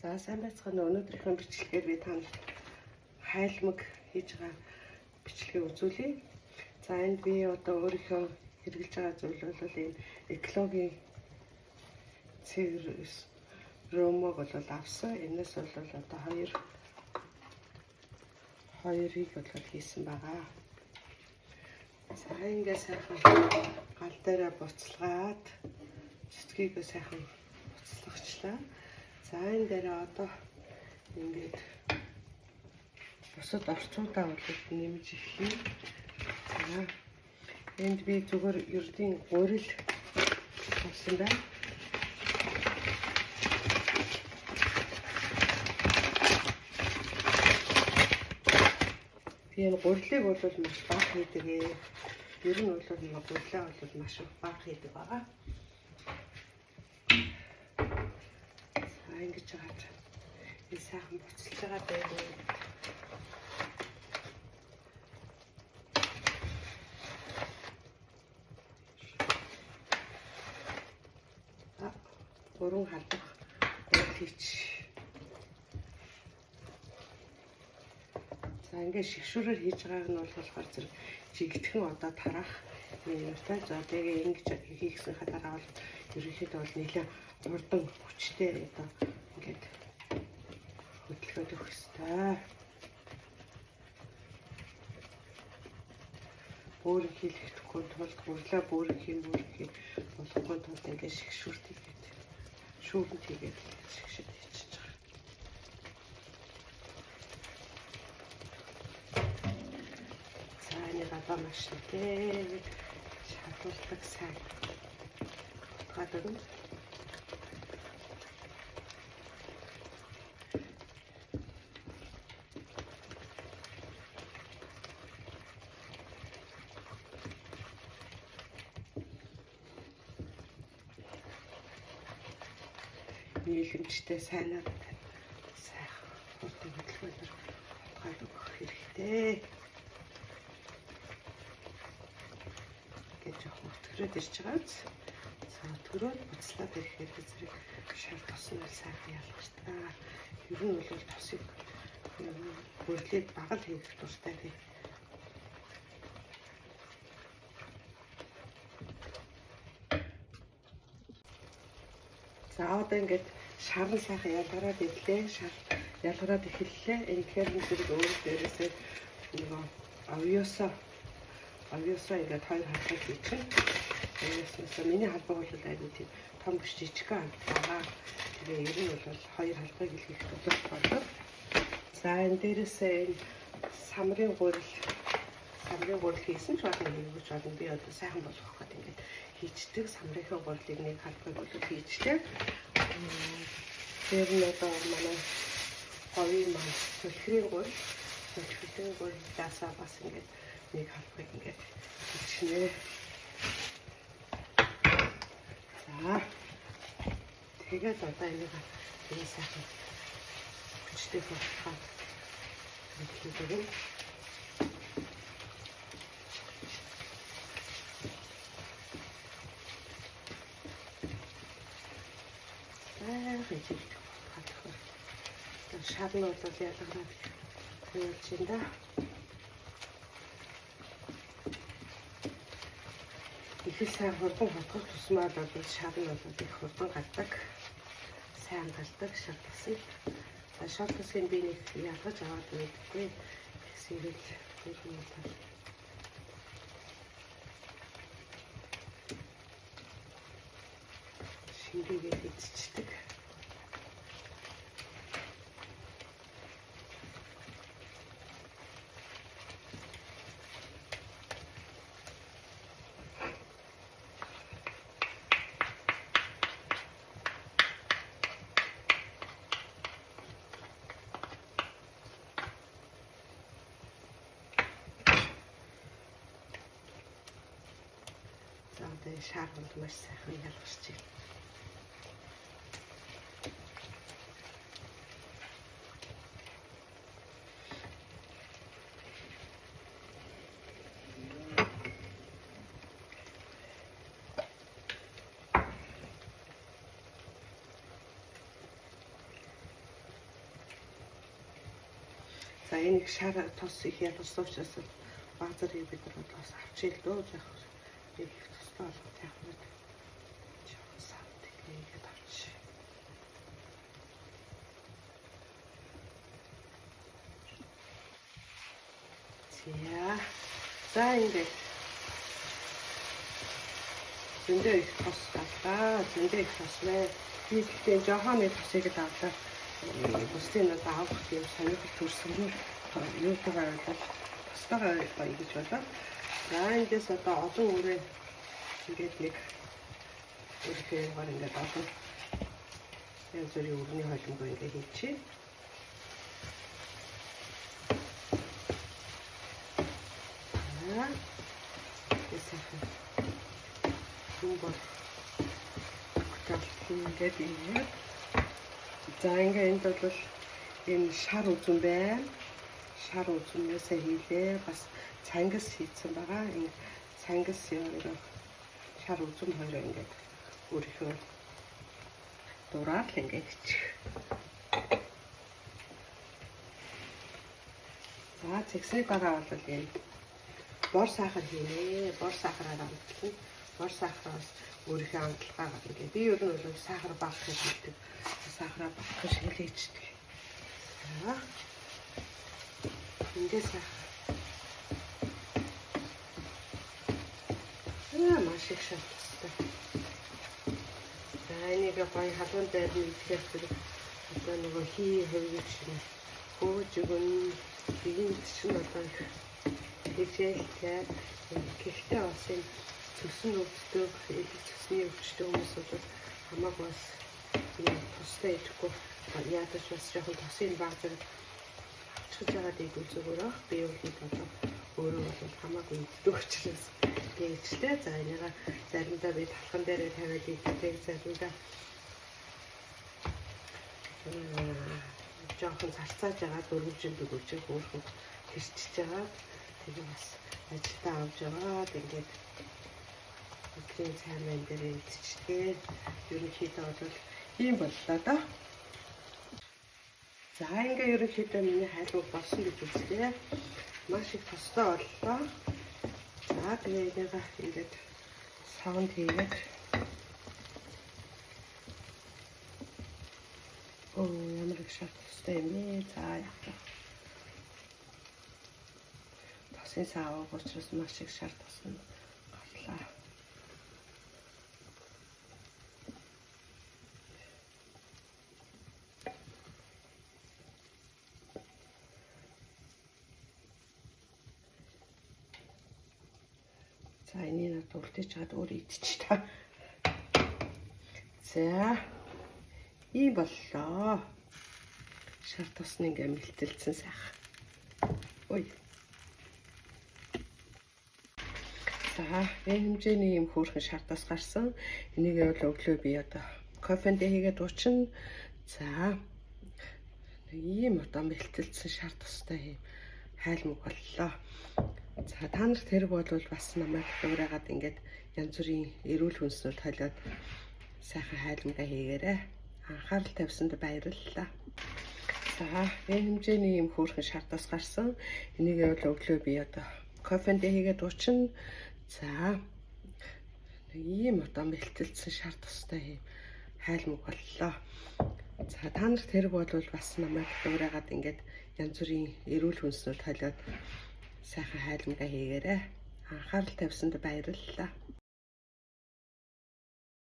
За сайн байцгаана. Өнөөдрийнхөө бичлэгээр би танд хайлмаг хийж байгаа бичлэгээ үзүүлье. За энд би одоо өөрийнхөө хэрэгжилж байгаа зүйл бол энэ экологийн цэг ромог бол авсан. Энэс бол одоо хоёрыг бол хийсэн байгаа. За ингээ сайхан гал дээрээ буцалгаад цэцгийг сайхан буцалгачлаа. За энэ дээр одоо ингээд бусад орцуудаа бол нэмж эхлэе. За энд би зүгээр ердийн гурил авсан байна. Би энэ гурилыг бол маш бага хийдэг. Ер нь бол гурилаа бол маш бага хийдэг байгаа. Ингэж байгаа. Би сайхан буцалж байгаа байх. Гурван халдах гурил хийч. За ингээд шигшүүрээр хийж байгааг нь болохоор зэрэг жигтгэн одоо тарах юм байна. За тэгээ ингэж хийхсэн хатараа бол ерөнхийдөө бол нэлээд урдан хүчтэй одоо ингээд хөдөлгөөд өгөх ёстой. Өөрөөр хэлэхгүй тулд гурлаа бүрэх болохгүй тулд ингээд шигшүүрт хийгээд шүүрэнт хийгээд шигшээд хийчихэж байгаа. За энэ одоо маш нэлээд шалгуулдаг сайн гадагш. Нийлэмжтэй сайнаар сайхан хурдан хөдөлгөөнөөр хатгаад өгөх хэрэгтэй. Гэж өтгөрөөд ирж байгаа. За өтгөрөөд буцлаад ирэхээр зэрэг шар тосно бол сайхан ялгаж та. Ер нь бол тосыг бүрлээд багал хийх дуртай тийм. За одоо ингээд шарн сайхан ялгараад ирлээ. Шар ялгараад эхэллээ. Тэгэхээр зэрэг өөр дээрээсээ нөгөө авьяасаа ингээд хоёр халбаг хийчихэн. Авьяаснаас миний халбаг бол айгүй тийм том биш жижигхэн байгаа. Тэгээ ер нь бол хоёр халбаг хийх тулд болов. За энэ дээрээсээ энэ самрын гурил хийсэн ч болно гэж болно. Би одоо сайхан болгох гэдэг ингээд хийчдэг. Самрынхаа гурилыг нэг халбаг бол хийжлээ. Тэр нь одоо манай говийн маань төлхрийн гурилаасаа бас ингээд нэг халбаг ингээд хийчихнэ. За тэгээд одоо энэ сайхан хүчтэй болгохаа хийдэг. Шарн бол ялгараад явж байна да. Их сайн хурдан хатгах тусмаа бол шарн бол их хурдан гаддаг. Сайн галдаг шар тасыг. За шар тасыг би нэг ялгаж аваад мэдгүй. Эсвэл шингээгээд идчихдэг. За одоо шар бол маш сайхан ялгарч байна. За энийг шар тос их ядсан учраас баг зэрэг бид нар бас авчил дөө яг их тустай болгох яг нэг жоохон савд хийгээд авчи. За ингээд зөндөө их тос галаа. Зөндөө их тоснаа. Би тэгтээ жоохон нэг тосыг л авлаа. Бусдын нь авах юм сонирхол төрсөн юу тагаар бол тостойгоо гоё гэж болоо. За эндээс одоо олон үрээ ингээд нэг үргэлжлэгээр ингээд олон янз бүрийн үрний хойлонгоо ингээд хийчихье. Ингээд ийм. За ингээд энд бол энэ шар үзэн байна. Шар үзэнээсээ хийлээ. Бас цангас хийсэн байгаа. Энэ цангас яг шар үзэн хоёроо ингээд өөрийнхөө дураар л ингээд хийчих. За тэгсний дараа бол энэ бор сахар хийнэ. Бор сахараар амтлах. Бор сахараас өөрийнхөө амтлагаа гаргая. Би ер нь бол сахар бага гэж хэлдэг. Сахараа бага гэж хэлээчдэг. За. Ингээд сахар. Маш их шалтгаалтай. За энийг гоё халуун дээр нь идэхээр зэрэг одоо нөгөө хий хөвгөж шинэ хөөж өгөн биеийн чинь одоо хэвшээлтэй гэхдээ бас энэ цөсөн өвддөг цөсний өвчтөг хүмүүс бол хамаагүй бас тустай идэхгүй ядаж бас жоохон тосын баг зэрэг авчихж байгаа дээгүүр зүгээр ах би өвлөд болоо өөрөө бол хамаагүй иддэг учраас тэгжлээ. За энийг заримдаа би талхан дээр тавиад иддэг, заримдаа жоохон зарцааж байгаа дөрвөлжинд өгөөж хөөрхөн хэрчиж байгаа. Тэгээ бас ажилдаа авч яваад ингээд өдрийн цай маань дээр идчихээ. Ерөнхийдөө бол ийм боллоо да. За ингээ ерөнхийдөө миний хайлуу болсон гэж үзлээ. Маш их тостой боллоо. За тэгээ энийг ингээд савнд хийгээд ямар их шат тостой юм бэ? За яг тосын сав учраас маш их шат тосно гарлаа. За энийг над үлдээж чад өөр идчих та. За ийм боллоо. Шар тосны ингээм мэлтэлсэн сайхан. Ой. За энэ хэмжээний юм хөөрхөн шар тос гарсан. Энийг бол өглөө би одоо кофенд хийгээд уучна. За ийм одоо мэлтэлсэн шар тостой хайлмаг боллоо. За та нарт хэрэг бол бас намайг дуурайгаад ингээд янз бүрийн эрүүл хүнснүүд холиод сайхан хайлмгаа хийгээрэй. Анхаарал тавьсанд баярлалаа. За энэ хэмжээний юм хөөрхөн шар тос гарсан. Энийг бол өглөө би одоо кофенд хийгээд уучна. За ийм одоо мэлтэлсэн шар тостой хайлмаг боллоо. За та нарт хэрэг бол бас намайг дуурайгаад ингээд янз бүрийн эрүүл хүнснүүд холиод сайхан хайлмгаа хийгээрэй. Анхаарал тавьсанд баярлалаа.